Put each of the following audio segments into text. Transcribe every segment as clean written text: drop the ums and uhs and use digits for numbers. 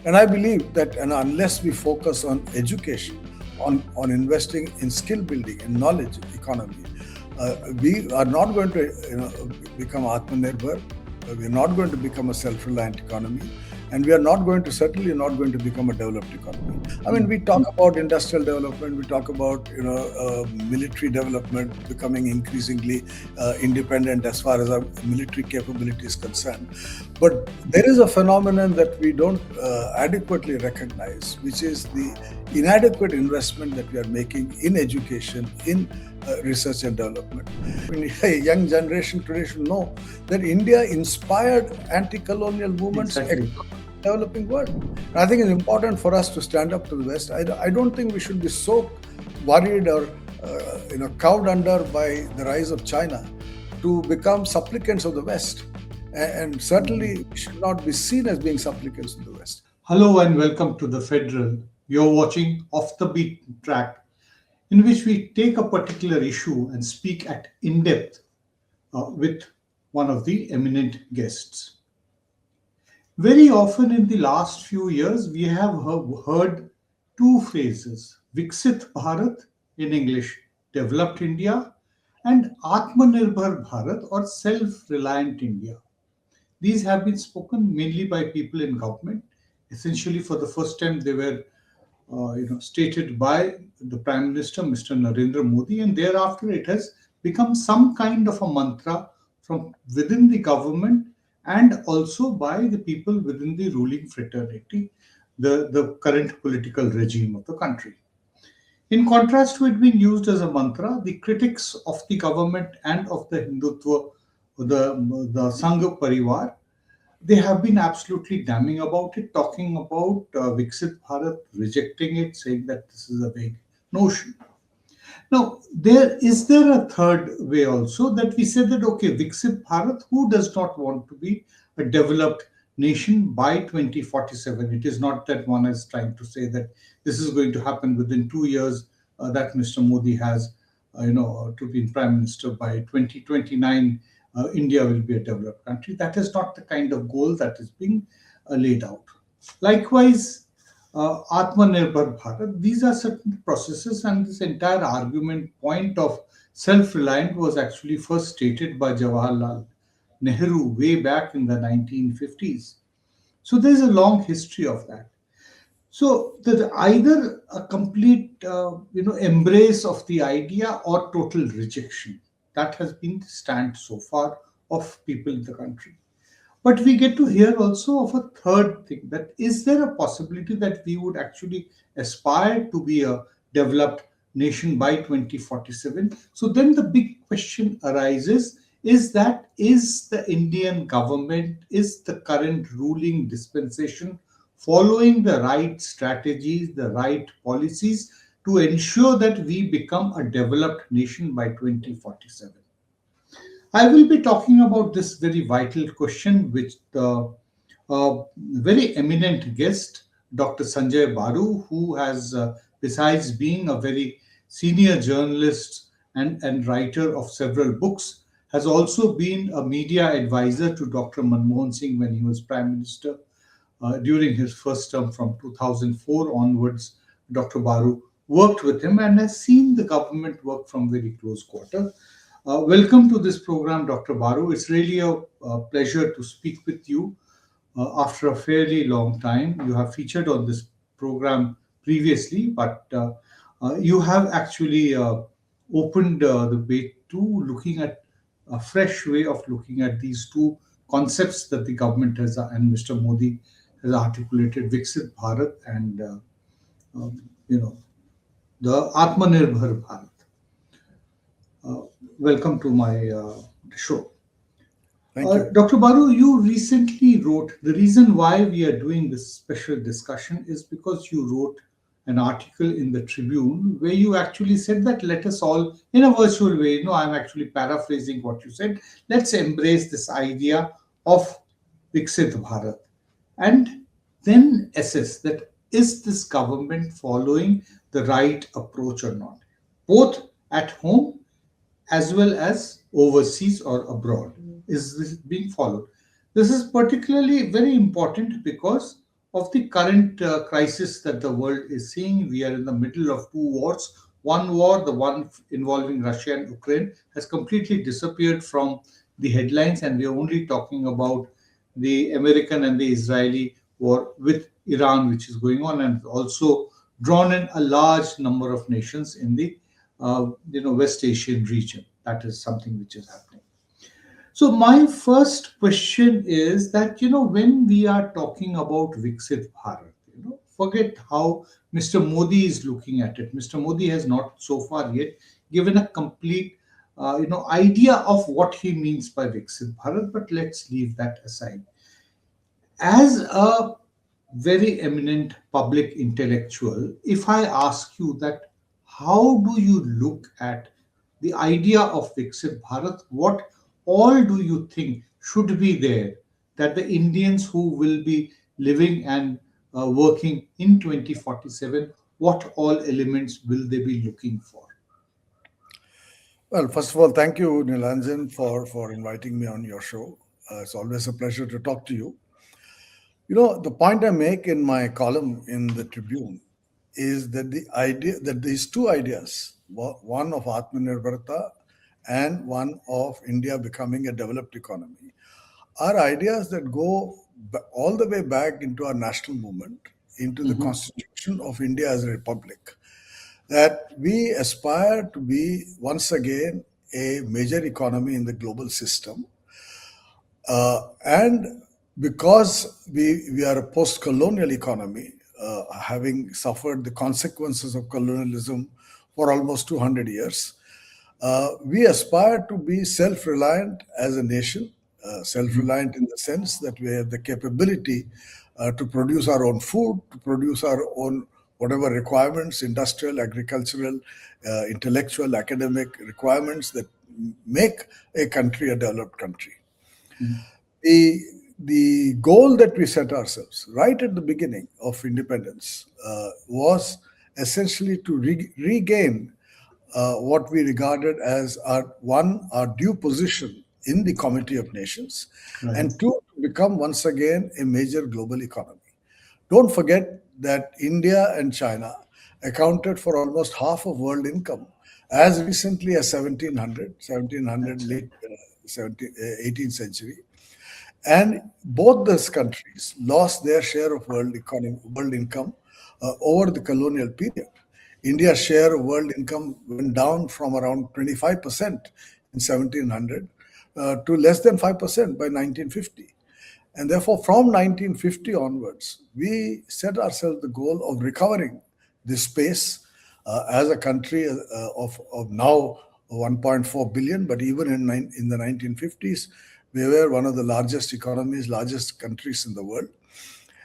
And I believe that unless we focus on education, on investing in skill building and knowledge economy, we are not going to become Aatmanirbhar. We are not going to become a self-reliant economy, and we are not going to certainly not going to become a developed economy. I mean, we talk about industrial development, we talk about military development, becoming increasingly independent as far as our military capability is concerned. But there is a phenomenon that we don't adequately recognize, which is the inadequate investment that we are making in education, in research and development. I mean, a young generation today should know that India inspired anti-colonial movements Exactly. across the developing world. And I think it's important for us to stand up to the West. I don't think we should be so worried or cowed under by the rise of China to become supplicants of the West. And certainly we should not be seen as being supplicants of the West. Hello and welcome to The Federal. You're watching Off the Beat Track, in which we take a particular issue and speak at in depth with one of the eminent guests. Very often in the last few years, we have heard two phrases: Viksit Bharat, in English, developed India, and Aatmanirbhar Bharat, or self-reliant India. These have been spoken mainly by people in government. Essentially, for the first time, they were stated by the Prime Minister, Mr. Narendra Modi, and thereafter it has become some kind of a mantra from within the government and also by the people within the ruling fraternity, the current political regime of the country. In contrast to it being used as a mantra, the critics of the government and of the Hindutva, the Sangha Parivar, they have been absolutely damning about it, talking about Viksit Bharat, rejecting it, saying that this is a vague notion. Now, there a third way also that we said that, okay, Viksit Bharat, who does not want to be a developed nation by 2047? It is not that one is trying to say that this is going to happen within 2 years, that Mr. Modi has, to be Prime Minister by 2029. India will be a developed country. That is not the kind of goal that is being laid out. Likewise, Aatmanirbhar Bharat, these are certain processes, and this entire argument point of self-reliant was actually first stated by Jawaharlal Nehru way back in the 1950s. So there's a long history of that. So there's either a complete embrace of the idea or total rejection. That has been the stand so far of people in the country. But we get to hear also of a third thing, that is there a possibility that we would actually aspire to be a developed nation by 2047? So then the big question arises, is the Indian government, is the current ruling dispensation following the right strategies, the right policies to ensure that we become a developed nation by 2047? I will be talking about this very vital question with the very eminent guest, Dr. Sanjaya Baru, who has, besides being a very senior journalist and writer of several books, has also been a media advisor to Dr. Manmohan Singh when he was Prime Minister. During his first term from 2004 onwards, Dr. Baru worked with him and has seen the government work from very close quarter. Welcome to this program, Dr. Baru. It's really a pleasure to speak with you after a fairly long time. You have featured on this program previously, but you have actually opened the way to looking at a fresh way of looking at these two concepts that the government has and Mr. Modi has articulated, Viksit Bharat and the Aatmanirbhar Bharat. Welcome to my show. Thank you. Dr. Baru, you recently wrote, the reason why we are doing this special discussion is because you wrote an article in the Tribune where you actually said that let us all, in a virtual way, I'm actually paraphrasing what you said, let's embrace this idea of Viksit Bharat and then assess that is this government following the right approach or not, both at home as well as overseas or abroad. Is this being followed? This is particularly very important because of the current crisis that the world is seeing. We are in the middle of two wars. One war, the one involving Russia and Ukraine, has completely disappeared from the headlines, and we are only talking about the American and the Israeli war with Iran, which is going on, and also drawn in a large number of nations in the West Asian region. That is something which is happening. So my first question is that when we are talking about Viksit Bharat, forget how Mr. Modi is looking at it. Mr. Modi has not so far yet given a complete idea of what he means by Viksit Bharat. But let's leave that aside. As a very eminent public intellectual, if I ask you that, how do you look at the idea of Viksit Bharat? What all do you think should be there that the Indians who will be living and working in 2047, what all elements will they be looking for? Well, first of all, thank you, Nilanjan, for inviting me on your show. It's always a pleasure to talk to you. The point I make in my column in the Tribune is that the idea that these two ideas, one of Aatmanirbharta and one of India becoming a developed economy, are ideas that go all the way back into our national movement, into the Mhm. constitution of India as a republic, that we aspire to be once again a major economy in the global system. And because we are a post colonial economy, having suffered the consequences of colonialism for almost 200 years, we aspire to be self reliant as a nation, self reliant in the sense that we have the capability to produce our own food, to produce our own whatever requirements, industrial, agricultural, intellectual, academic requirements that make a country a developed country. Mhm. The goal that we set ourselves right at the beginning of independence was essentially to regain what we regarded as our due position in the Committee of Nations, Right. and two, to become once again a major global economy. Don't forget that India and China accounted for almost half of world income as recently as 1700, That's right. late 18th century. And both those countries lost their share of world income over the colonial period. India's share of world income went down from around 25% in 1700 to less than 5% by 1950. And therefore, from 1950 onwards, we set ourselves the goal of recovering this space as a country of now 1.4 billion. But even in the 1950s, we were one of the largest economies, largest countries in the world.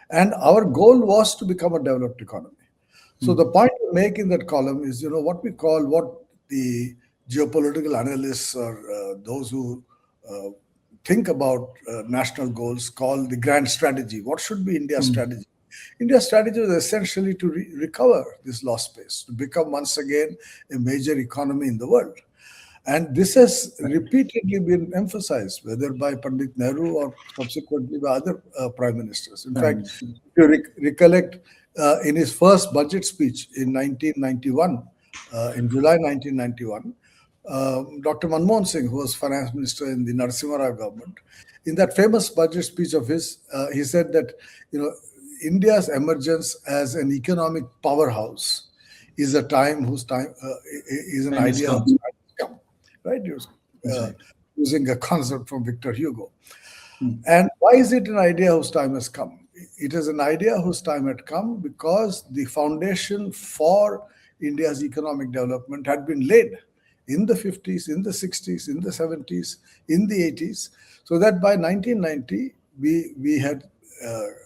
And our goal was to become a developed economy. So the Mhm. point I make in that column is, what the geopolitical analysts or those who uh, think about national goals call the grand strategy. What should be India's Mhm. strategy? India's strategy was essentially to recover this lost space, to become once again a major economy in the world. And this has Right. repeatedly been emphasized, whether by Pandit Nehru or subsequently by other prime ministers. In Prime fact, Minister. if you recollect, in his first budget speech in 1991, in July 1991, Dr. Manmohan Singh, who was finance minister in the Narasimha Rao government, in that famous budget speech of his, he said that India's emergence as an economic powerhouse is a time whose time is an Time has idea come. whose time has come, right? He was That's uh, right. using a concept from Victor Hugo. Mhm. And why is it an idea whose time has come? It is an idea whose time had come because the foundation for India's economic development had been laid in the 50s, in the 60s, in the 70s, in the 80s, so that by 1990, we had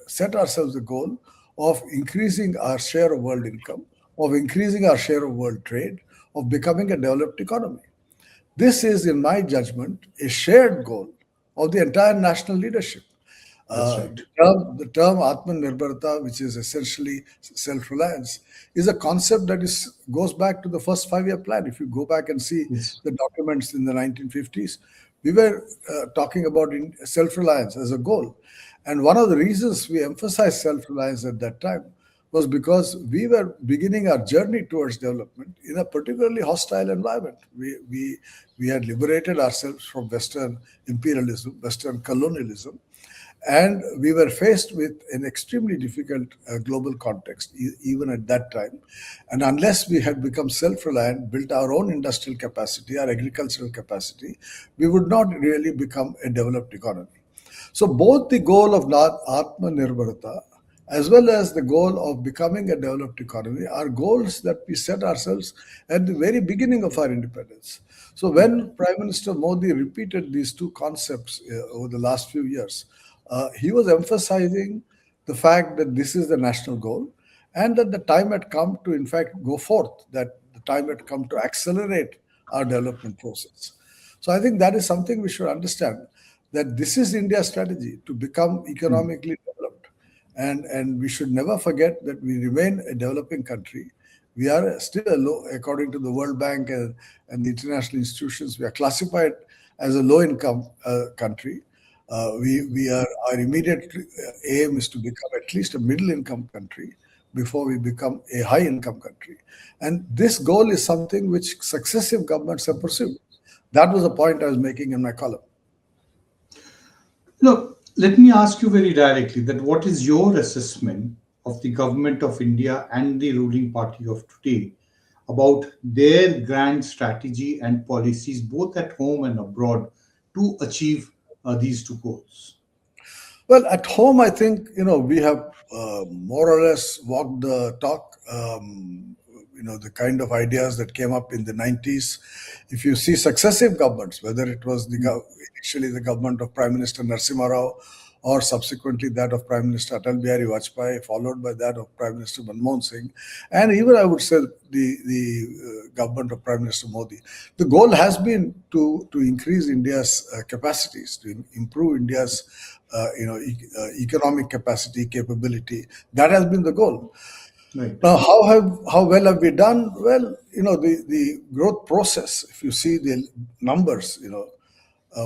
set ourselves the goal of increasing our share of world income, of increasing our share of world trade, of becoming a developed economy. This is, in my judgment, a shared goal of the entire national leadership. That's Uh, right. the the term Atmanirbharta, which is essentially self-reliance, is a concept that goes back to the first five-year plan. If you go back and see Yes. the documents in the 1950s, we were talking about self-reliance as a goal. And one of the reasons we emphasized self-reliance at that time was because we were beginning our journey towards development in a particularly hostile environment. We had liberated ourselves from Western imperialism, Western colonialism, and we were faced with an extremely difficult global context, even at that time. And unless we had become self reliant, built our own industrial capacity, our agricultural capacity, we would not really become a developed economy. So, both the goal of Aatmanirbharata as well as the goal of becoming a developed economy are goals that we set ourselves at the very beginning of our independence. So, when Prime Minister Modi repeated these two concepts over the last few years, he was emphasizing the fact that this is the national goal and that the time had come to, in fact, go forth, that the time had come to accelerate our development process. So I think that is something we should understand, that this is India's strategy to become Mm. economically developed. And we should never forget that we remain a developing country. We are still a low, according to the World Bank and the international institutions, we are classified as a low income country. We are our immediate aim is to become at least a middle income country before we become a high income country. And this goal is something which successive governments have pursued. That was the point I was making in my column. Look, let me ask you very directly that what is your assessment of the government of India and the ruling party of today about their grand strategy and policies, both at home and abroad, to achieve these two goals? Well, at home, I think we have more or less walked the talk. The kind of ideas that came up in the 90s. If you see successive governments, whether it was initially the government of Prime Minister Narasimha Rao, or subsequently that of Prime Minister Atal Bihari Vajpayee, followed by that of Prime Minister Manmohan Singh, and even I would say the government of Prime Minister Modi. The goal has been to increase India's capacities, to improve India's economic capacity, capability. That has been the goal. Right. Now, how well have we done? Well, the growth process. If you see the numbers,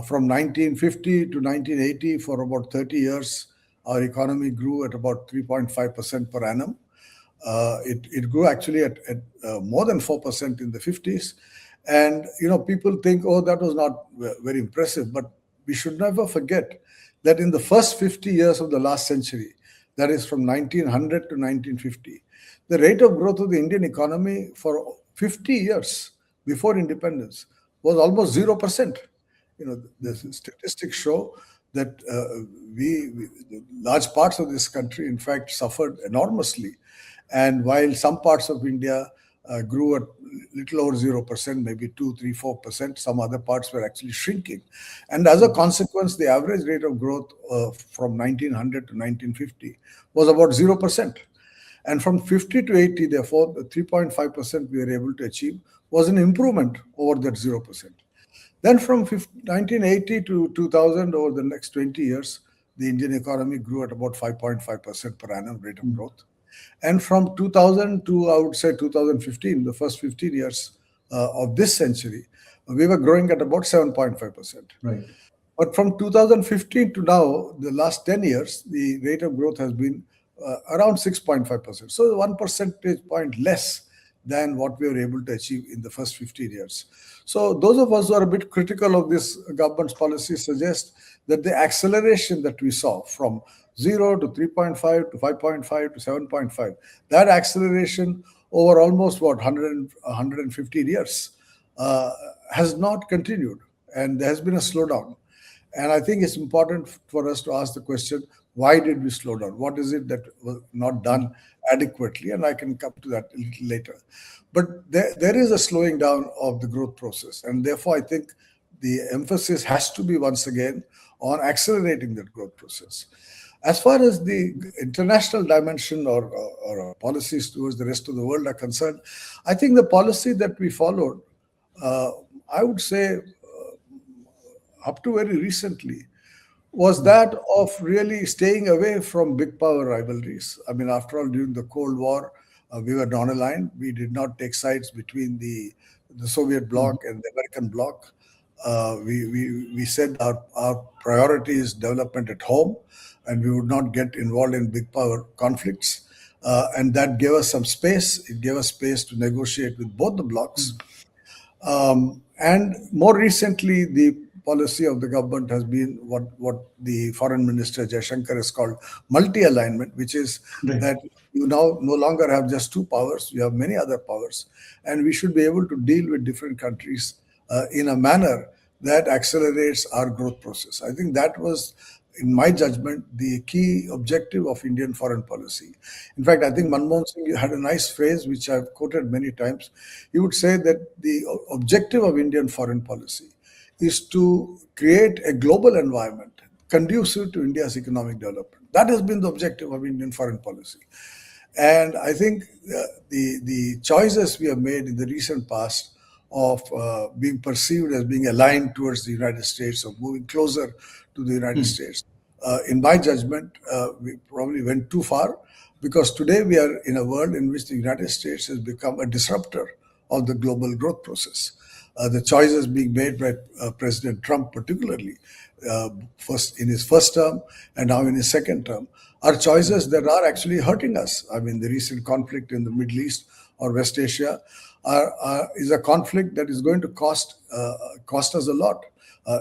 from 1950 to 1980, for about 30 years, our economy grew at about 3.5% per annum. It grew actually at more than 4% in the 50s. And, people think, oh, that was not very impressive. But we should never forget that in the first 50 years of the last century, that is from 1900 to 1950, the rate of growth of the Indian economy for 50 years before independence was almost 0%. The statistics show that large parts of this country, in fact, suffered enormously. And while some parts of India grew at little over 0%, maybe 2, 3, 4%, some other parts were actually shrinking. And as a consequence, the average rate of growth from 1900 to 1950 was about 0%. And from 50 to 80, therefore, the 3.5% we were able to achieve was an improvement over that 0%. Then from 1980 to 2000, over the next 20 years, the Indian economy grew at about 5.5% per annum rate of growth. And from 2000 to, I would say, 2015, the first 15 years of this century, we were growing at about 7.5%. Right. But from 2015 to now, the last 10 years, the rate of growth has been around 6.5%. So 1 percentage point less than what we were able to achieve in the first 15 years. So those of us who are a bit critical of this government's policy suggest that the acceleration that we saw from 0 to 3.5 to 5.5 to 7.5, that acceleration over almost 115 years has not continued, and there has been a slowdown. And I think it's important for us to ask the question, why did we slow down? What is it that was not done adequately? And I can come to that a little later. But there is a slowing down of the growth process. And therefore, I think the emphasis has to be once again on accelerating that growth process. As far as the international dimension or policies towards the rest of the world are concerned, I think the policy that we followed, I would say, up to very recently, was that of really staying away from big power rivalries. I mean, after all, during the Cold War, we were non-aligned. We did not take sides between the Soviet bloc and the American bloc. we said our priority is development at home, and we would not get involved in big power conflicts. And that gave us some space. It gave us space to negotiate with both the blocs. And more recently, the policy of the government has been what the Foreign Minister Jaishankar has called multi-alignment, which is Right. that you now no longer have just two powers, you have many other powers, and we should be able to deal with different countries in a manner that accelerates our growth process. I think that was, in my judgment, the key objective of Indian foreign policy. In fact, I think Manmohan Singh had a nice phrase which I've quoted many times. He would say that the objective of Indian foreign policy is to create a global environment conducive to India's economic development. That has been the objective of Indian foreign policy. And I think the choices we have made in the recent past of being perceived as being aligned towards the United States, of moving closer to the United States, in my judgment, we probably went too far, because today we are in a world in which the United States has become a disruptor of the global growth process. The choices being made by President Trump, particularly first in his first term and now in his second term, are choices that are actually hurting us. I mean, the recent conflict in the Middle East or West Asia is a conflict that is going to cost us a lot.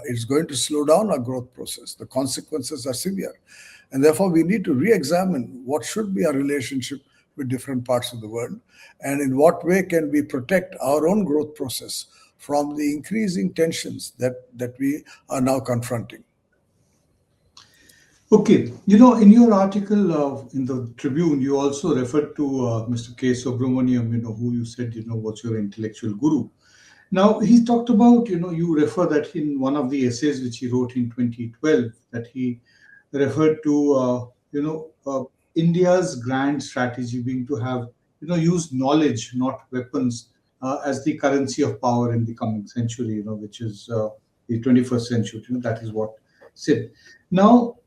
It's going to slow down our growth process. The consequences are severe. And therefore, we need to re-examine what should be our relationship with different parts of the world, and in what way can we protect our own growth process from the increasing tensions that we are now confronting. Okay, in your article in the Tribune, you also referred to Mr. K. Subramaniam, who you said, was your intellectual guru. Now, he talked about, you refer that in one of the essays which he wrote in 2012, that he referred to, India's grand strategy being to have, use knowledge, not weapons, as the currency of power in the coming century, which is the 21st century. That is what said. Now,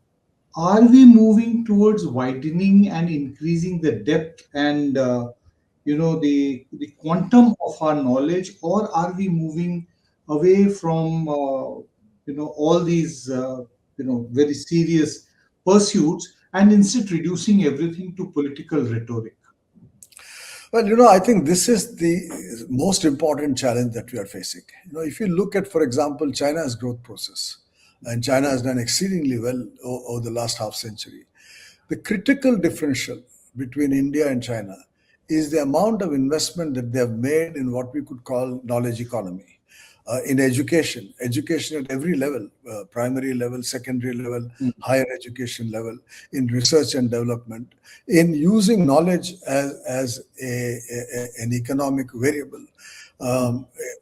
are we moving towards widening and increasing the depth and the quantum of our knowledge, or are we moving away from all these very serious pursuits and instead reducing everything to political rhetoric? Well, I think this is the most important challenge that we are facing. If you look at, for example, China's growth process, and China has done exceedingly well over the last half century. The critical differential between India and China is the amount of investment that they have made in what we could call knowledge economy. In education at every level, primary level, secondary level, higher education level, in research and development, in using knowledge as an economic variable.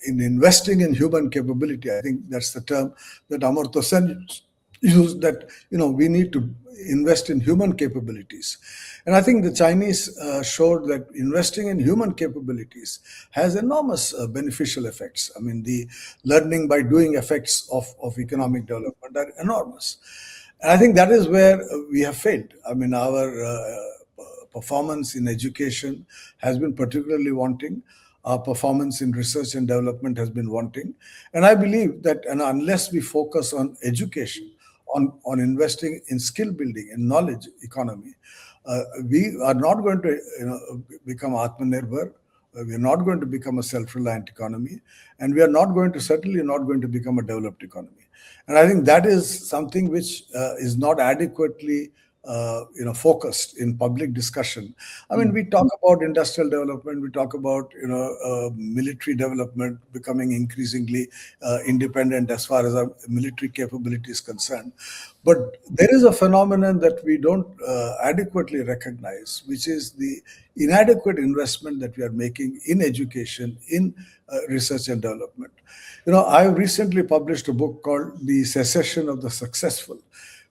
In investing in human capability, I think that's the term that Amartya Sen used, that we need to invest in human capabilities. And I think the Chinese showed that investing in human capabilities has enormous beneficial effects. I mean, the learning by doing effects of economic development are enormous. And I think that is where we have failed. I mean, our performance in education has been particularly wanting. Our performance in research and development has been wanting. And I believe that unless we focus on education, on investing in skill building and knowledge economy, we are not going to become Aatmanirbhar. We are not going to become a self-reliant economy, and we are certainly not going to become a developed economy. And I think that is something which is not adequately focused in public discussion. I mean, we talk about industrial development, we talk about military development, becoming increasingly independent as far as our military capability is concerned. But there is a phenomenon that we don't adequately recognize, which is the inadequate investment that we are making in education, in research and development. I recently published a book called The Secession of the Successful,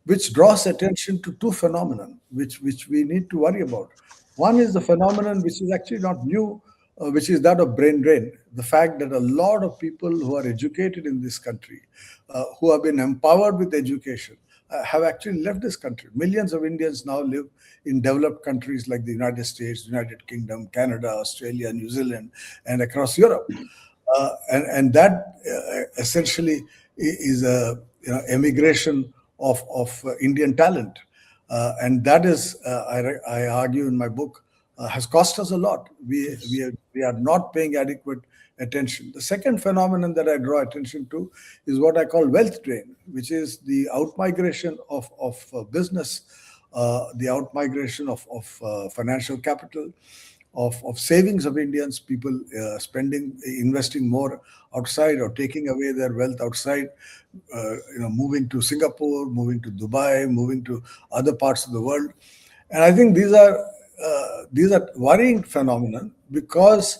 which draws attention to two phenomena which we need to worry about. One is the phenomenon which is actually not new, which is that of brain drain. The fact that a lot of people who are educated in this country, who have been empowered with education, have actually left this country. Millions of Indians now live in developed countries like the United States, United Kingdom, Canada, Australia, New Zealand, and across Europe. And that essentially is a emigration of Indian talent, and that is I argue in my book has cost us a lot. Yes. We are not paying adequate attention. The second phenomenon that I draw attention to is what I call wealth drain, which is the outmigration of business, the outmigration of financial capital, of savings of Indians, people investing more outside or taking away their wealth outside, moving to Singapore, moving to Dubai, moving to other parts of the world. And I think these are worrying phenomenon because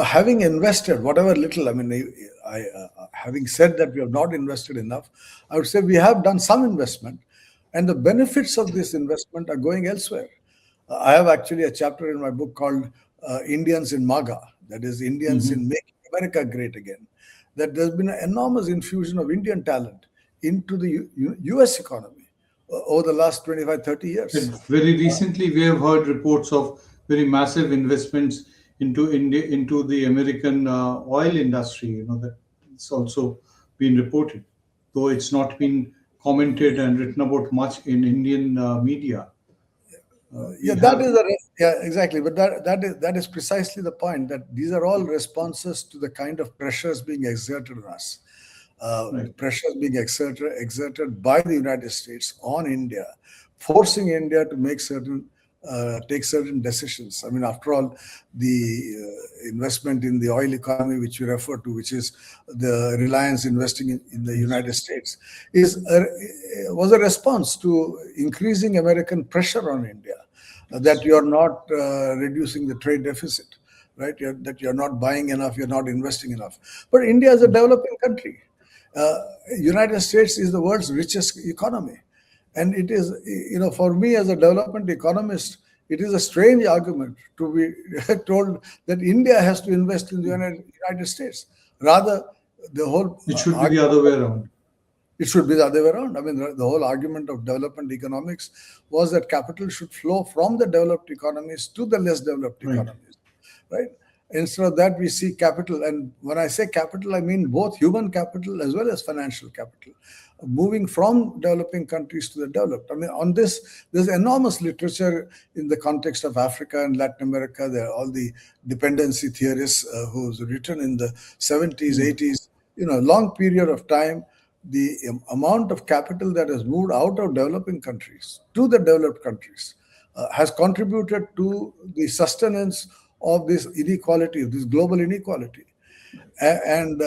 having invested whatever little, I mean, having said that we have not invested enough, I would say we have done some investment, and the benefits of this investment are going elsewhere. I have actually a chapter in my book called Indians in MAGA, that is, Indians Mhm. in Making America Great Again. That there's been an enormous infusion of Indian talent into the US economy over the last 25, 30 And years. very recently, we have heard reports of very massive investments into India, into the American oil industry. That it's also been reported, though it's not been commented and written about much in Indian media. Yeah, We have yeah, exactly. But that is precisely the point, that these are all responses to the kind of pressures being exerted on us. right. Pressures being exerted by the United States on India, forcing India to take certain decisions. I mean, after all, the investment in the oil economy, which you refer to, which is the Reliance investing in the Yes. United States, was a response to increasing American pressure on India, that Yes. you are not reducing the trade deficit, right? That you're not buying enough, you're not investing enough. But India is a developing country. Uh, United States is the world's richest economy, and it is, for me as a development economist, it is a strange argument to be told that India has to invest in the United States. Rather, the whole It should be the argument, other way around. it should be the other way around. I mean, the whole argument of development economics was that capital should flow from the developed economies to the less developed Right. economies, right? Instead of that, we see capital. And when I say capital, I mean both human capital as well as financial capital, moving from developing countries to the developed. I mean, on this, there's enormous literature in the context of Africa and Latin America. There are all the dependency theorists who's written in the 70s, Mm. 80s, long period of time. The amount of capital that has moved out of developing countries to the developed countries has contributed to the sustenance of this inequality, this global inequality. And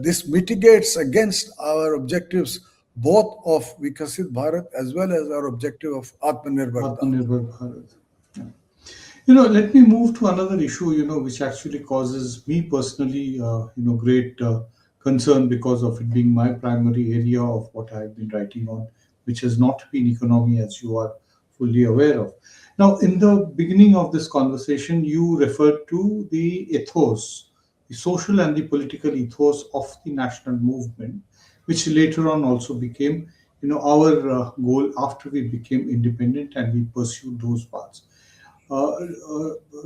this mitigates against our objectives, both of Viksit Bharat as well as our objective of Atmanirbharta. Aatmanirbhar Bharat. Yeah. Let me move to another issue, which actually causes me personally, great concern because of it being my primary area of what I've been writing on, which has not been economy, as you are fully aware of. Now, in the beginning of this conversation, you referred to the ethos, the social and the political ethos of the national movement, which later on also became, our goal after we became independent and we pursued those paths. Uh,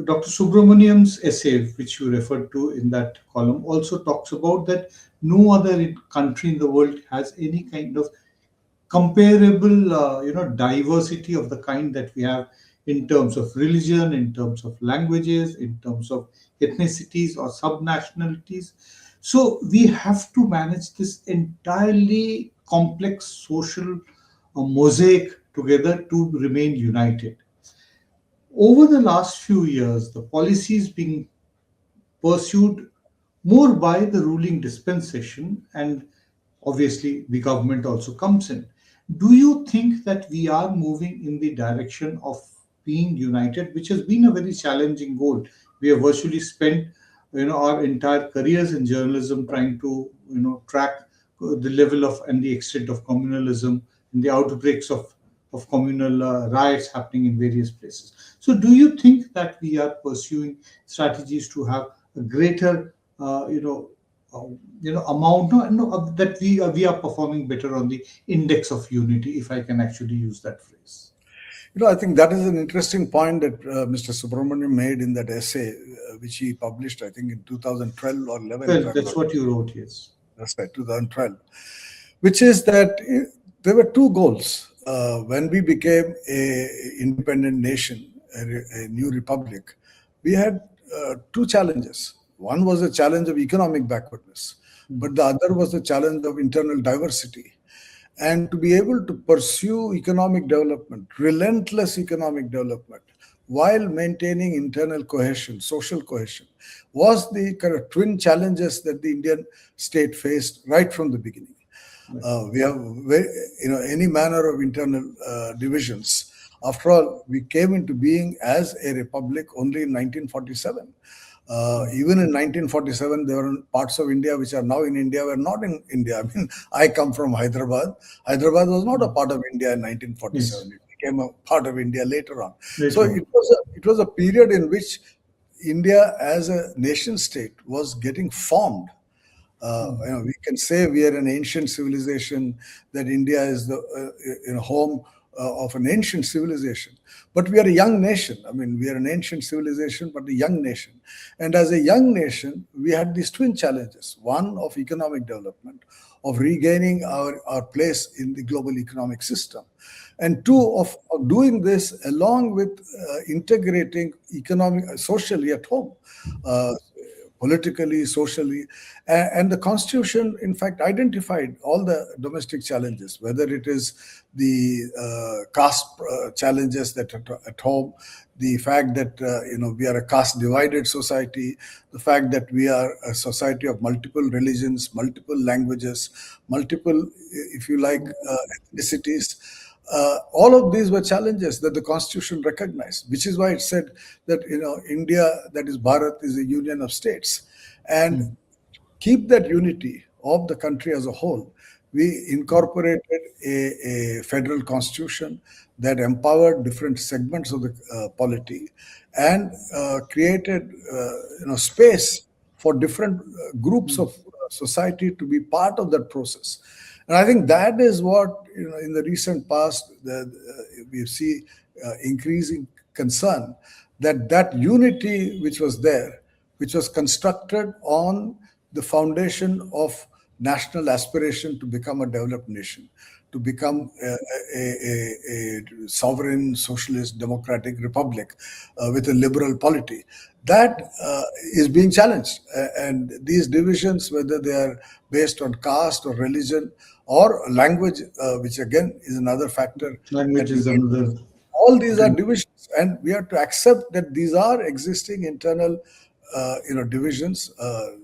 Dr. Subramaniam's essay, which you referred to in that column, also talks about that no other country in the world has any kind of comparable, diversity of the kind that we have in terms of religion, in terms of languages, in terms of ethnicities or subnationalities. So we have to manage this entirely complex social mosaic together to remain united. Over the last few years, the policies being pursued more by the ruling dispensation, and obviously the government also comes in. Do you think that we are moving in the direction of being united, which has been a very challenging goal? We have virtually spent our entire careers in journalism trying to track the level of and the extent of communalism and the outbreaks of communal riots happening in various places. So, do you think that we are pursuing strategies to have a greater, amount? No, that we are performing better on the index of unity, if I can actually use that phrase. I think that is an interesting point that Mr. Subramaniam made in that essay, which he published, I think, in 2012 or 11, if Well, I'm that's not. what you wrote, yes. That's right, 2012, which is that there were two goals when we became a independent nation, a new republic. We had two challenges. One was the challenge of economic backwardness, but the other was the challenge of internal diversity. And to be able to pursue economic development, relentless economic development, while maintaining internal cohesion, social cohesion, was the kind of twin challenges that the Indian state faced right from the beginning. We have any manner of internal divisions. After all, we came into being as a republic only in 1947. Even in 1947, there were parts of India which are now in India were not in India. I mean, I come from Hyderabad. Hyderabad was not a part of India in Yes, 1947. It became a part of India later on. So later on. it was a period in which India as a nation state was getting formed. We can say we are an ancient civilization, that India is the home of an ancient civilization. But we are a young nation. I mean, we are an ancient civilization, but a young nation. And as a young nation, we had these twin challenges: one of economic development, of regaining our place in the global economic system, and two, of doing this along with integrating economic, socially at home. Uh, Politically, socially. And the Constitution, in fact, identified all the domestic challenges, whether it is the caste challenges that at home, the fact that we are a caste divided society, the fact that we are a society of multiple religions, multiple languages, multiple, if you like, ethnicities. All of these were challenges that the Constitution recognized, which is why it said that India, that is Bharat, is a union of states, and keep that unity of the country as a whole. We incorporated a federal constitution that empowered different segments of the polity, and created space for different groups of society to be part of that process. And I think that is what, in the recent past, we see increasing concern that that unity which was there, which was constructed on the foundation of national aspiration to become a developed nation, to become a sovereign, socialist, democratic republic with a liberal polity. That is being challenged. And these divisions, whether they are based on caste or religion or language, which again is another factor that Language we is need, another all these are thing. divisions, and we have to accept that these are existing internal divisions,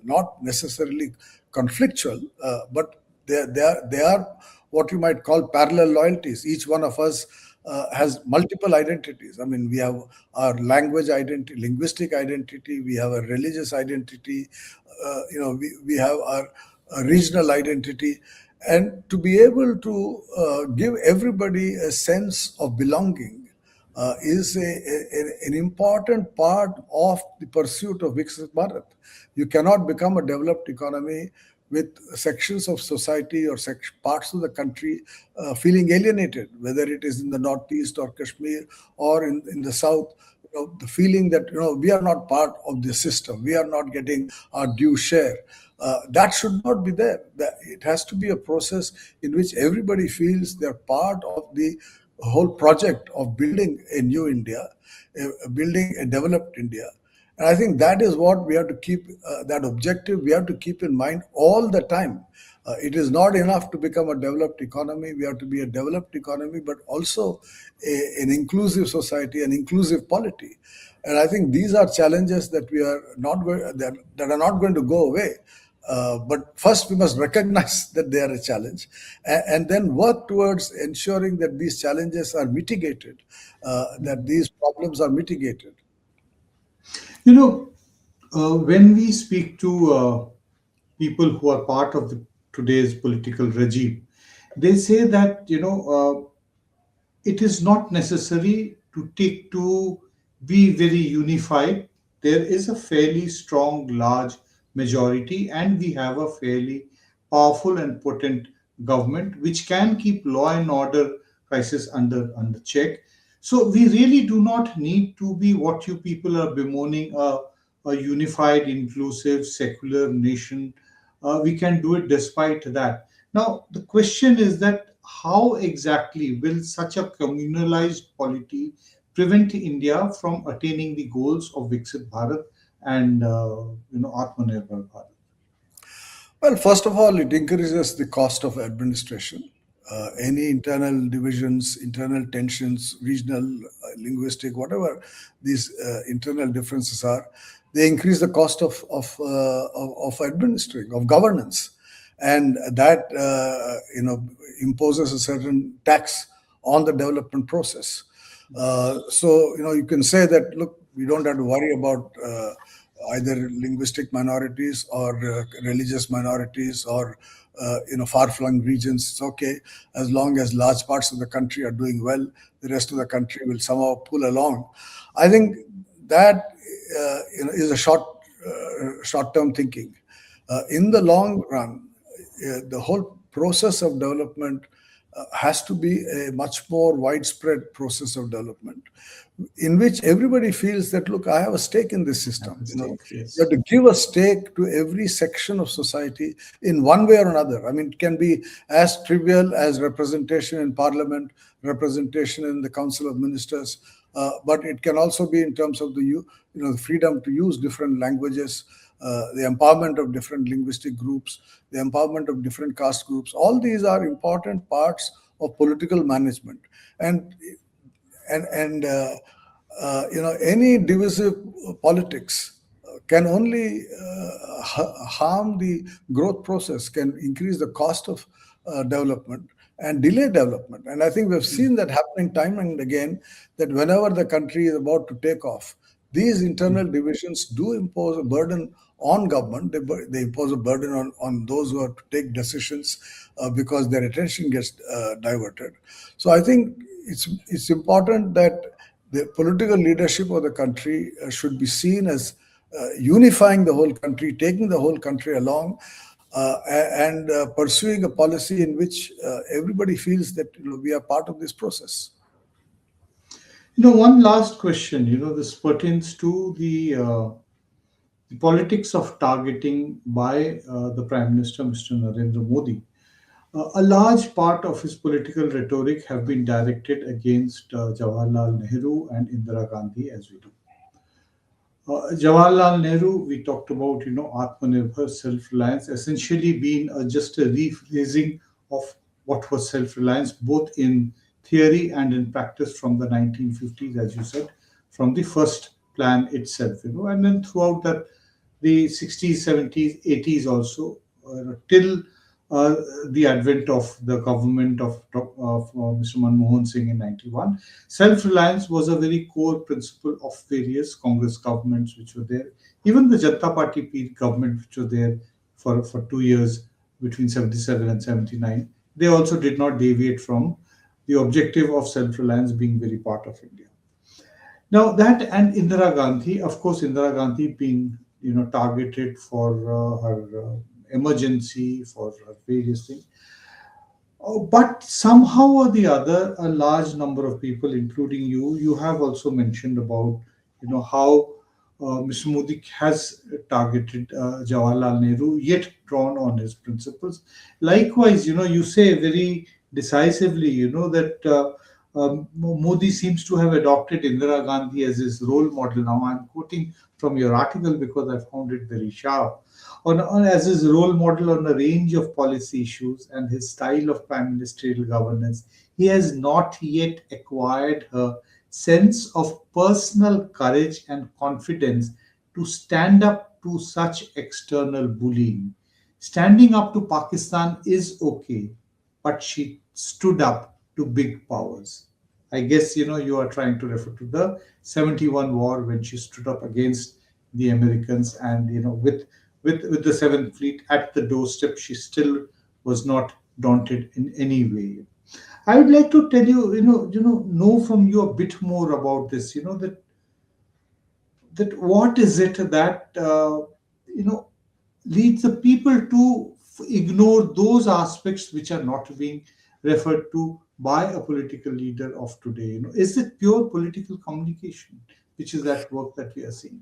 not necessarily conflictual, but they are what you might call parallel loyalties. Each one of us has multiple identities. I mean, we have our language identity, linguistic identity, we have a religious identity, we have our regional identity. And to be able to give everybody a sense of belonging is an important part of the pursuit of Viksit Bharat. You cannot become a developed economy with sections of society or parts of the country feeling alienated, whether it is in the northeast or Kashmir or in the south. The feeling that we are not part of the system, we are not getting our due share. That should not be there. It has to be a process in which everybody feels they're part of the whole project of building a new India, building a developed India. And I think that is what we have to keep, that objective we have to keep in mind all the time. It is not enough to become a developed economy. We have to be a developed economy, but also an inclusive society, an inclusive polity. And I think these are challenges that we are not that are not going to go away. But first, we must recognize that they are a challenge, and then work towards ensuring that these challenges are mitigated, that these problems are mitigated. You know, when we speak to people who are part of today's political regime, they say that it is not necessary to be very unified. There is a fairly strong, large majority, and we have a fairly powerful and potent government which can keep law and order crisis under check. So we really do not need to be what you people are bemoaning, a unified, inclusive, secular nation. We can do it despite that. Now, the question is that how exactly will such a communalized polity prevent India from attaining the goals of Viksit Bharat and Aatmanirbhar Bharat? Well, first of all, it increases the cost of administration. Any internal divisions, internal tensions, regional, linguistic, whatever these internal differences are, they increase the cost of administering, of governance, and that imposes a certain tax on the development process. So you can say that, look, we don't have to worry about either linguistic minorities or religious minorities or far-flung regions. It's okay as long as large parts of the country are doing well. The rest of the country will somehow pull along. I think that is a short-term thinking. In the long run, the whole process of development has to be a much more widespread process of development in which everybody feels that, look, I have a stake in this At system. the stake, You yes. have to give a stake to every section of society in one way or another. I mean, it can be as trivial as representation in parliament, representation in the council of ministers, but it can also be in terms of the freedom to use different languages, the empowerment of different linguistic groups, the empowerment of different caste groups. All these are important parts of political management, and any divisive politics can only harm the growth process, can increase the cost of development and delay development. And I think we've seen that happening time and again, that whenever the country is about to take off, these internal divisions do impose a burden on government. They impose a burden on those who have to take decisions because their attention gets diverted. So I think it's important that the political leadership of the country should be seen as unifying the whole country, taking the whole country along, and pursuing a policy in which everybody feels that we are part of this process. One last question. This pertains to the politics of targeting by the Prime Minister, Mr. Narendra Modi. A large part of his political rhetoric have been directed against Jawaharlal Nehru and Indira Gandhi, as we do. Jawaharlal Nehru, we talked about, Aatmanirbhar, self-reliance, essentially being just a rephrasing of what was self-reliance, both in theory and in practice from the 1950s, as you said, from the first plan itself, and then throughout that, the 60s, 70s, 80s also, till uh, the advent of the government of Mr. Manmohan Singh in 91. Self-reliance was a very core principle of various Congress governments which were there. Even the Janata Party government which were there for 2 years between 77 and 79, they also did not deviate from the objective of self-reliance being very part of India. Now that and Indira Gandhi, of course, Indira Gandhi being targeted for her emergency, for her various things. But somehow or the other, a large number of people, including you have also mentioned about how Mr. Modi has targeted Jawaharlal Nehru, yet drawn on his principles. Likewise, you say very decisively, that Modi seems to have adopted Indira Gandhi as his role model. Now, I'm quoting from your article because I found it very sharp. As his role model on a range of policy issues and his style of prime ministerial governance, he has not yet acquired her sense of personal courage and confidence to stand up to such external bullying. Standing up to Pakistan is okay, but she stood up to big powers. I guess you are trying to refer to the 71 war when she stood up against the Americans, and with the Seventh Fleet at the doorstep, she still was not daunted in any way. I would like to tell you, know from you a bit more about this. That what is it that you know leads the people to ignore those aspects which are not being referred to by a political leader of today? Is it pure political communication, which is that work that we are seeing?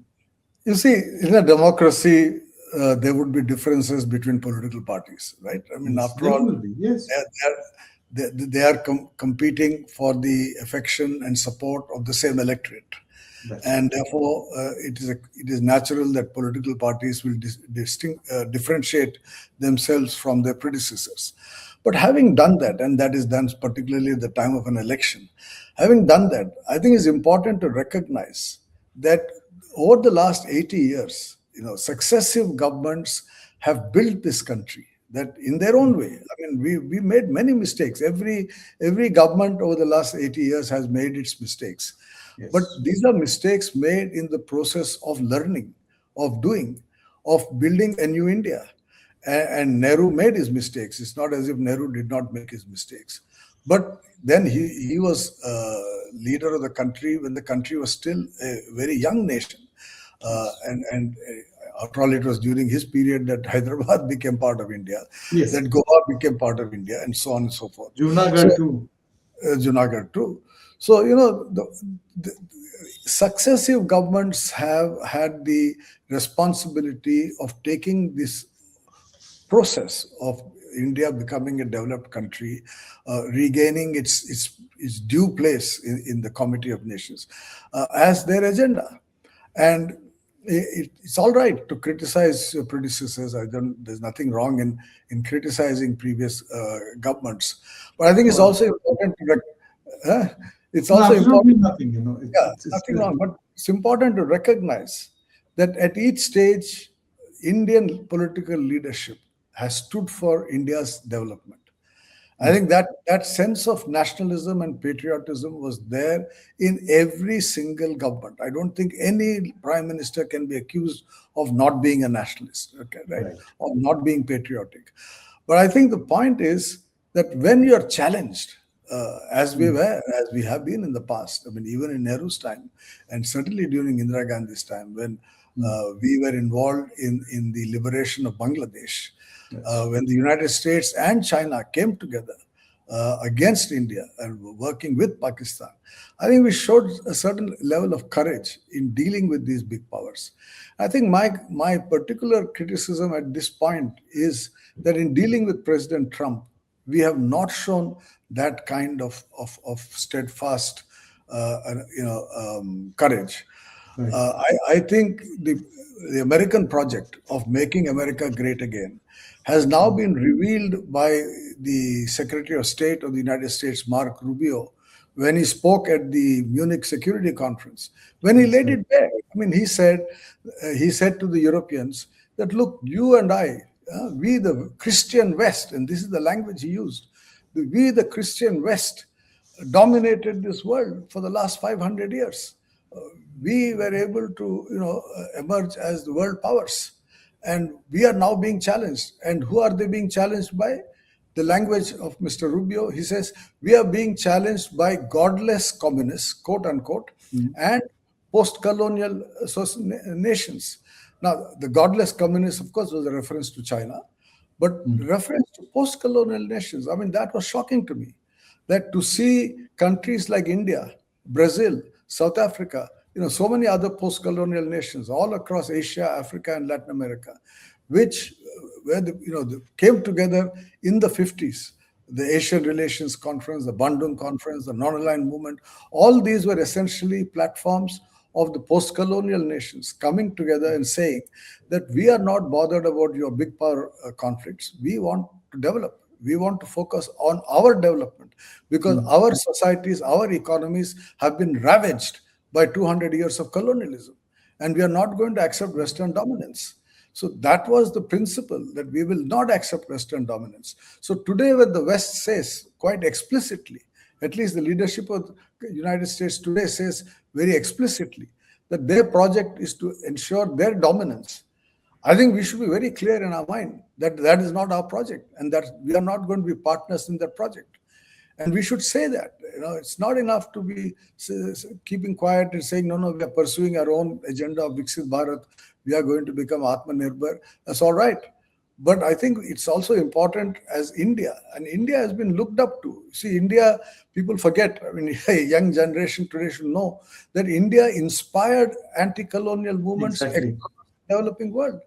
You see, in a democracy, there would be differences between political parties, right? I mean, Yes, after there all, will be. Yes. they are competing for the affection and support of the same electorate, That's right. and therefore it is natural that political parties will differentiate themselves from their predecessors. But having done that, and that is done particularly at the time of an election, having done that, I think it's important to recognize that over the last 80 years, successive governments have built this country that in their own way. I mean, we made many mistakes. Every government over the last 80 years has made its mistakes. But Yes. these are mistakes made in the process of learning, of doing, of building a new India. And Nehru made his mistakes. It's not as if Nehru did not make his mistakes. But then he was leader of the country when the country was still a very young nation. Yes. And after all, it was during his period that Hyderabad became part of India, Yes. that Goa became part of India, and so on and so forth. So Junagadh too. Junagadh too. So the successive governments have had the responsibility of taking this process of India becoming a developed country, regaining its due place in the Committee of Nations as their agenda. And it's all right to criticize your predecessors. There's nothing wrong in criticizing previous governments, but I think it's Oh, also important to it's no, also absolutely important. nothing. Yeah, nothing wrong, but it's important to recognize that at each stage, Indian political leadership has stood for India's development. I think that sense of nationalism and patriotism was there in every single government. I don't think any prime minister can be accused of not being a nationalist, okay, right, right. or not being patriotic. But I think the point is that when you're challenged, as we have been in the past. I mean, even in Nehru's time, and certainly during Indira Gandhi's time, when we were involved in the liberation of Bangladesh, Yes. when the United States and China came together against India and were working with Pakistan, I think we showed a certain level of courage in dealing with these big powers. I think my particular criticism at this point is that in dealing with President Trump, we have not shown that kind of steadfast, courage. Right. I think the American project of making America great again has now been revealed by the Secretary of State of the United States, Mark Rubio, when he spoke at the Munich Security Conference. When he That's laid right. it bare, I mean, he said to the Europeans that, look, you and I, we the Christian West, and this is the language he used, we the Christian West dominated this world for the last 500 years. We were able to, emerge as the world powers, and we are now being challenged. And who are they being challenged by? The language of Mr. Rubio, he says, we are being challenged by godless communists, quote unquote, Mm. and post-colonial nations. Now, the godless communists, of course, was a reference to China, but Mm. reference to post-colonial nations, I mean, that was shocking to me. That to see countries like India, Brazil, South Africa, so many other post-colonial nations all across Asia, Africa, and Latin America, which came together in the 50s. The Asian Relations Conference, the Bandung Conference, the Non-Aligned Movement, all these were essentially platforms of the post-colonial nations coming together and saying that we are not bothered about your big power conflicts. We want to develop. We want to focus on our development because Mm. our societies, our economies have been ravaged by 200 years of colonialism. And we are not going to accept Western dominance. So that was the principle, that we will not accept Western dominance. So today, when the West says quite explicitly, at least the leadership of the United States today says very explicitly that their project is to ensure their dominance, I think we should be very clear in our mind that that is not our project and that we are not going to be partners in that project. And we should say that. It's not enough to be keeping quiet and saying, no, no, we are pursuing our own agenda of Viksit Bharat. We are going to become Aatmanirbhar. That's all right. But I think it's also important as India, and India has been looked up to. See, India, people forget. I mean, a young generation today should know that India inspired anti-colonial movements Exactly. across the developing world.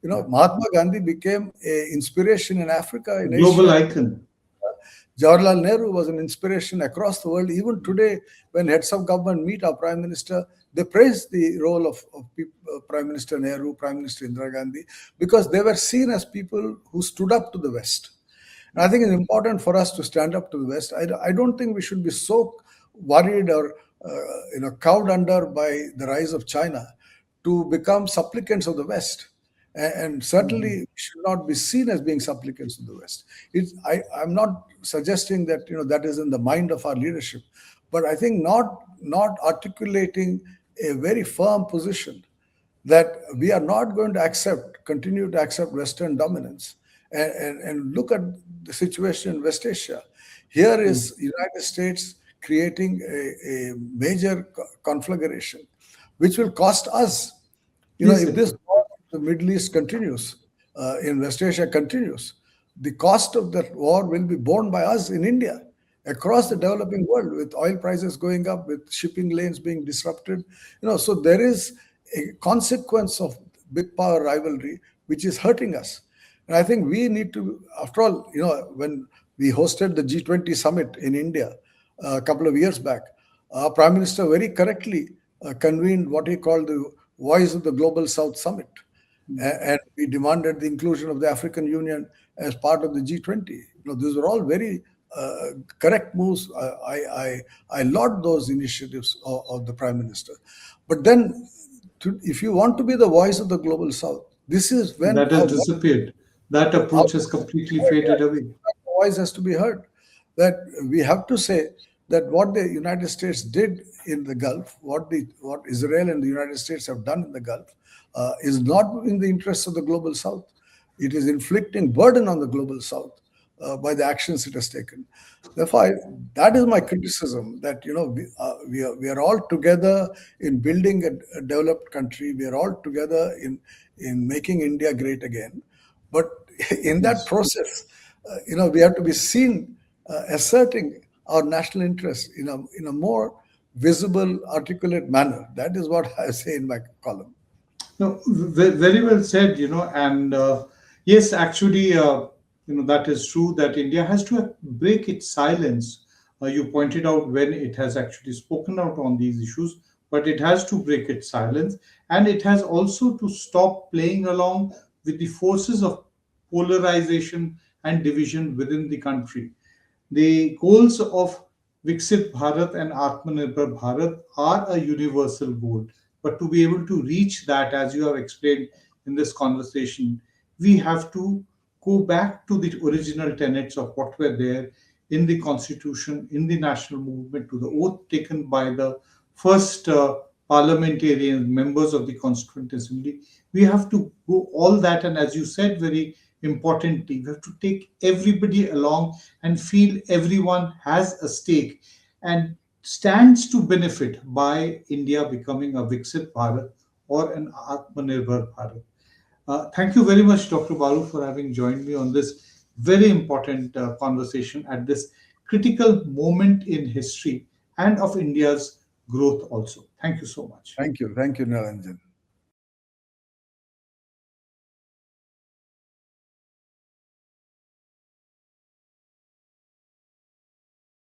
Yeah. Mahatma Gandhi became an inspiration in Africa, A in global Asia. icon. Jawaharlal Nehru was an inspiration across the world. Even today, when heads of government meet our prime minister, they praise the role of Prime Minister Nehru, Prime Minister Indira Gandhi, because they were seen as people who stood up to the West. And I think it's important for us to stand up to the West. I don't think we should be so worried or cowed under by the rise of China to become supplicants of the West. And certainly Mhm. we should not be seen as being supplicants of the West. I'm not suggesting that that is in the mind of our leadership, but I think not articulating a very firm position that we are not going to continue to accept Western dominance. And look at the situation in West Asia. Here Mm. is United States creating a major conflagration, which will cost us. Yes, If it this will. war in the Middle East continues, in West Asia continues, the cost of that war will be borne by us in India, across the developing world, with oil prices going up, with shipping lanes being disrupted. So there is a consequence of big power rivalry which is hurting us. And I think we need to, after all, when we hosted the G20 summit in India a couple of years back, our Prime Minister very correctly convened what he called the Voice of the Global South Summit. And we demanded the inclusion of the African Union as part of the G20. These were all very correct moves. I laud those initiatives of the Prime Minister. But then, if you want to be the voice of the Global South, this is when That has disappeared. That our approach has completely faded away. voice has to be heard. That we have to say that what the United States did in the Gulf, what Israel and the United States have done in the Gulf, is not in the interests of the global South. It is inflicting burden on the global South by the actions it has taken. Therefore, that is my criticism. That we are all together in building a developed country. We are all together in making India great again. But in that Yes. process, we have to be seen asserting our national interest in a more visible, articulate manner. That is what I say in my column. No, very well said, and yes, actually, that is true that India has to break its silence. You pointed out when it has actually spoken out on these issues, but it has to break its silence, and it has also to stop playing along with the forces of polarization and division within the country. The goals of Viksit Bharat and Aatmanirbhar Bharat are a universal goal. But to be able to reach that, as you have explained in this conversation, we have to go back to the original tenets of what were there in the constitution, in the national movement, to the oath taken by the first parliamentarians, members of the Constituent Assembly. We have to go all that, and as you said very importantly, we have to take everybody along and feel everyone has a stake and stands to benefit by India becoming a Viksit Bharat or an Aatmanirbhar Bharat. Thank you very much, Dr. Baru, for having joined me on this very important conversation at this critical moment in history and of India's growth also. Thank you so much. Thank you, Naranjan.